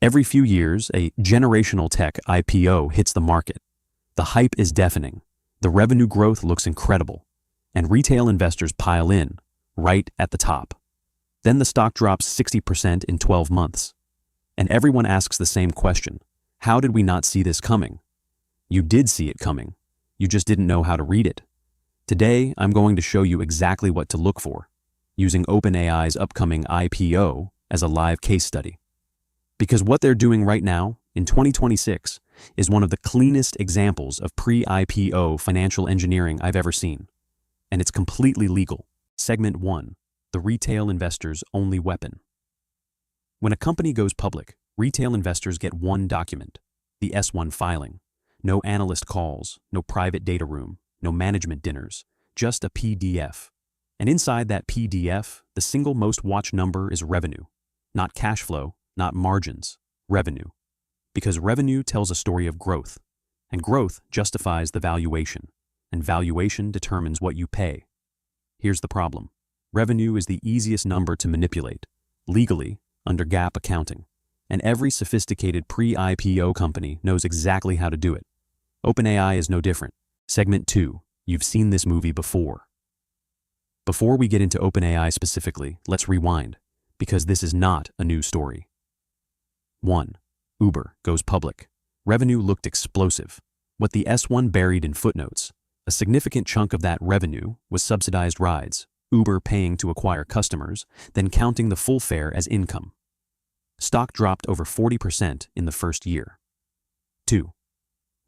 Every few years, a generational tech IPO hits the market. The hype is deafening. The revenue growth looks incredible. And retail investors pile in, right at the top. Then the stock drops 60% in 12 months. And everyone asks the same question. How did we not see this coming? You did see it coming. You just didn't know how to read it. Today, I'm going to show you exactly what to look for, using OpenAI's upcoming IPO as a live case study. Because what they're doing right now, in 2026, is one of the cleanest examples of pre-IPO financial engineering I've ever seen. And it's completely legal. Segment 1. The retail investor's only weapon. When a company goes public, retail investors get one document, the S-1 filing. No analyst calls, no private data room, no management dinners, just a PDF. And inside that PDF, the single most watched number is revenue. Not cash flow, not margins, revenue. Because revenue tells a story of growth, and growth justifies the valuation, and valuation determines what you pay. Here's the problem. Revenue is the easiest number to manipulate, legally, under GAAP accounting, and every sophisticated pre-IPO company knows exactly how to do it. OpenAI is no different. Segment 2. You've seen this movie before. Before we get into OpenAI specifically, let's rewind, because this is not a new story. 1. Uber goes public. Revenue looked explosive. What the S-1 buried in footnotes, a significant chunk of that revenue was subsidized rides, Uber paying to acquire customers, then counting the full fare as income. Stock dropped over 40% in the first year. 2.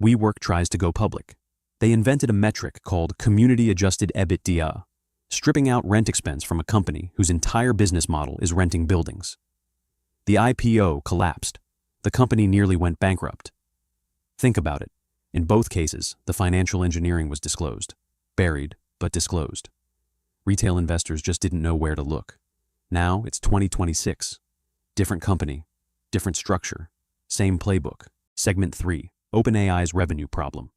WeWork tries to go public. They invented a metric called community-adjusted EBITDA, stripping out rent expense from a company whose entire business model is renting buildings. The IPO collapsed. The company nearly went bankrupt. Think about it. In both cases, the financial engineering was disclosed. Buried, but disclosed. Retail investors just didn't know where to look. Now it's 2026. Different company, different structure, same playbook. Segment 3. OpenAI's revenue problem.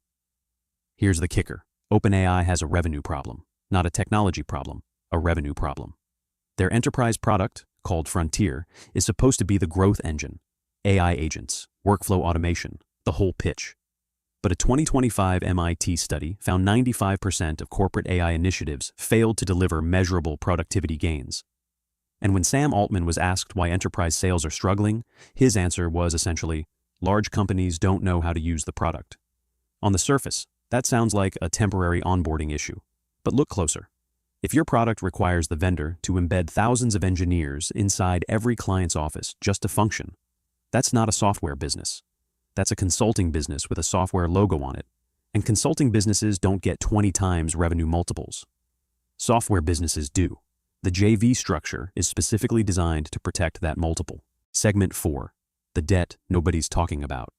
Here's the kicker. OpenAI has a revenue problem, not a technology problem, a revenue problem. Their enterprise product, called Frontier, is supposed to be the growth engine, AI agents, workflow automation, the whole pitch. But a 2025 MIT study found 95% of corporate AI initiatives failed to deliver measurable productivity gains. And when Sam Altman was asked why enterprise sales are struggling, his answer was essentially, large companies don't know how to use the product. On the surface, that sounds like a temporary onboarding issue. But look closer. If your product requires the vendor to embed thousands of engineers inside every client's office just to function, that's not a software business. That's a consulting business with a software logo on it. And consulting businesses don't get 20 times revenue multiples. Software businesses do. The JV structure is specifically designed to protect that multiple. Segment 4. The debt nobody's talking about.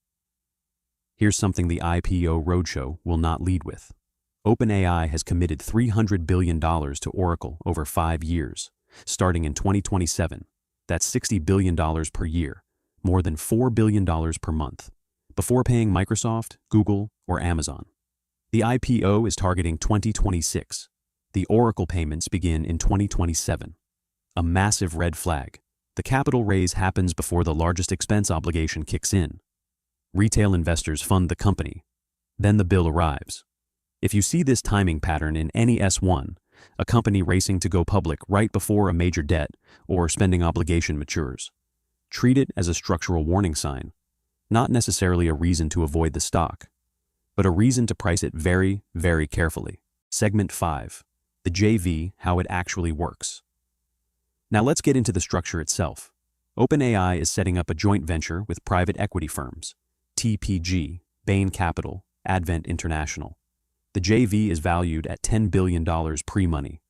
Here's something the IPO roadshow will not lead with. OpenAI has committed $300 billion to Oracle over 5 years, starting in 2027. That's $60 billion per year, more than $4 billion per month, before paying Microsoft, Google, or Amazon. The IPO is targeting 2026. The Oracle payments begin in 2027. A massive red flag. The capital raise happens before the largest expense obligation kicks in. Retail investors fund the company. Then the bill arrives. If you see this timing pattern in any S1, a company racing to go public right before a major debt or spending obligation matures, treat it as a structural warning sign, not necessarily a reason to avoid the stock, but a reason to price it very, very carefully. Segment 5. The JV, how it actually works. Now let's get into the structure itself. OpenAI is setting up a joint venture with private equity firms, TPG, Bain Capital, Advent International. The JV is valued at $10 billion pre-money.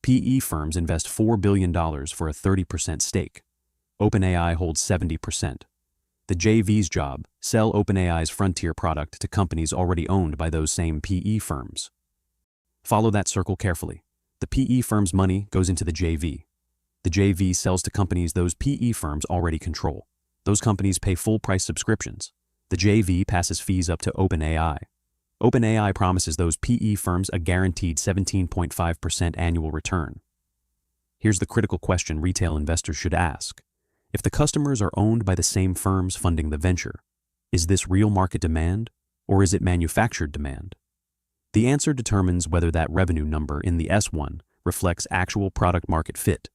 PE firms invest $4 billion for a 30% stake. OpenAI holds 70%. The JV's job, sell OpenAI's Frontier product to companies already owned by those same PE firms. Follow that circle carefully. The PE firm's money goes into the JV. The JV sells to companies those PE firms already control. Those companies pay full-price subscriptions. The JV passes fees up to OpenAI. OpenAI promises those PE firms a guaranteed 17.5% annual return. Here's the critical question retail investors should ask. If the customers are owned by the same firms funding the venture, is this real market demand or is it manufactured demand? The answer determines whether that revenue number in the S1 reflects actual product market fit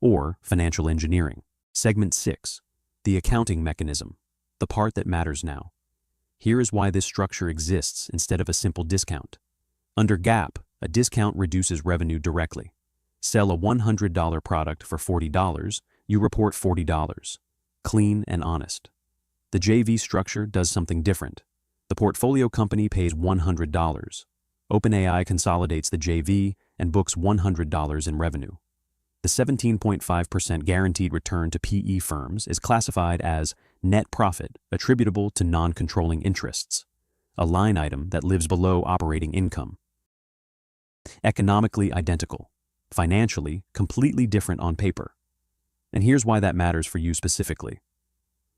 or financial engineering. Segment 6. The accounting mechanism, the part that matters now. Here is why this structure exists instead of a simple discount. Under GAAP, a discount reduces revenue directly. Sell a $100 product for $40, you report $40. Clean and honest. The JV structure does something different. The portfolio company pays $100. OpenAI consolidates the JV and books $100 in revenue. The 17.5% guaranteed return to PE firms is classified as net profit attributable to non-controlling interests, a line item that lives below operating income. Economically identical, financially completely different on paper. And here's why that matters for you specifically.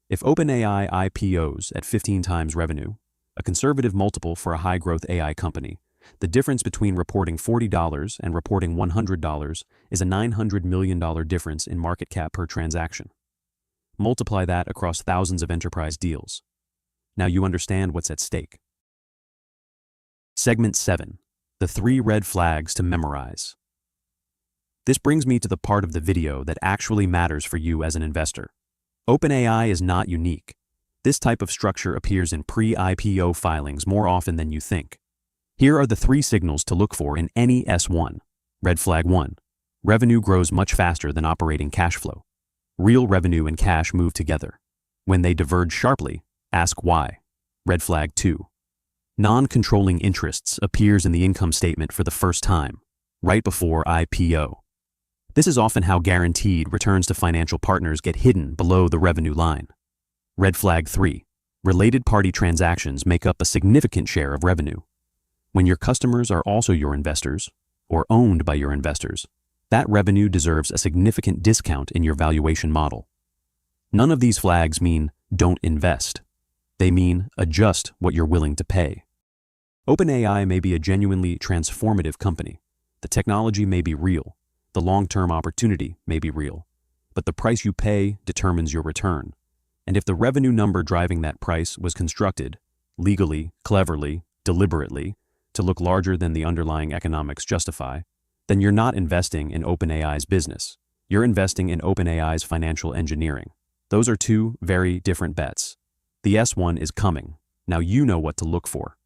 If OpenAI IPOs at 15 times revenue, a conservative multiple for a high-growth AI company, the difference between reporting $40 and reporting $100 is a $900 million difference in market cap per transaction. Multiply that across thousands of enterprise deals. Now you understand what's at stake. Segment 7. The 3 red flags to memorize. This brings me to the part of the video that actually matters for you as an investor. OpenAI is not unique. This type of structure appears in pre-IPO filings more often than you think. Here are the 3 signals to look for in any S1. Red flag 1. Revenue grows much faster than operating cash flow. Real revenue and cash move together. When they diverge sharply, ask why. Red flag 2. Non-controlling interests appears in the income statement for the first time, right before IPO. This is often how guaranteed returns to financial partners get hidden below the revenue line. Red flag 3. Related party transactions make up a significant share of revenue. When your customers are also your investors, or owned by your investors, that revenue deserves a significant discount in your valuation model. None of these flags mean don't invest. They mean adjust what you're willing to pay. OpenAI may be a genuinely transformative company. The technology may be real. The long-term opportunity may be real. But the price you pay determines your return. And if the revenue number driving that price was constructed, legally, cleverly, deliberately, to look larger than the underlying economics justify, then you're not investing in OpenAI's business. You're investing in OpenAI's financial engineering. Those are 2 very different bets. The S1 is coming. Now you know what to look for.